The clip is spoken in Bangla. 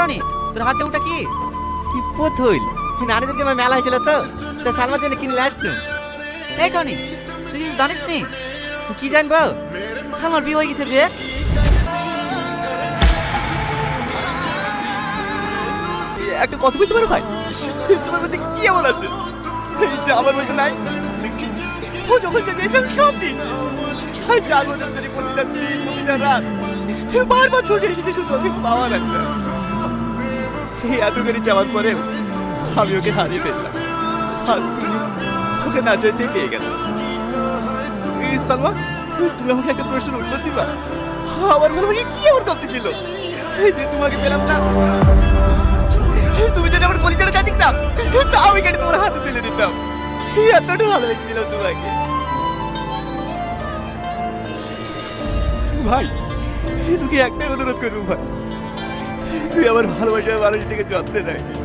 টনি, তোর হাতে ওটা কি? পুতুল নানিদেরকে আমার মেলা হয়েছিল তো, তা সালমার জন্য কিনে আসনু। এই টনি, তুই কিছু জানিস নি? কি জানবো? সালমার বিয়ে হয়ে গেছে যে। একটা কথা বলতে পারো ভাই? তোমার মধ্যে কি এমন আছে এই যে আমার মধ্যে নাই? ও যখন যে এসব সব দিন জাগো ধরে প্রতিটা দিন প্রতিটা রাত বারবার ছুটে এসেছে শুধু ওকে পাওয়ার একটা। এই এত করে যাওয়ার পরেও আমি ওকে হারিয়ে ফেললাম, আর তুমি ওকে না চাইতে পেয়ে গেল। সালমা, তুমি আমাকে একটা প্রশ্নের উত্তর দিবা? আমার ভালোবাসা কি এমন কমতি ছিল এই যে তোমাকে পেলাম না? তুমি যদি আমার পরিচয় জানিস না, তা আমি কেন তোমার হাতে তুলে দিতাম? এতটা ভালোবেসেছিলাম তোমাকে ভাই। তোকে একটাই অনুরোধ করবো ভাই, তুই আমার ভালোবাসার মানুষটাকে যত্নে রাখিস।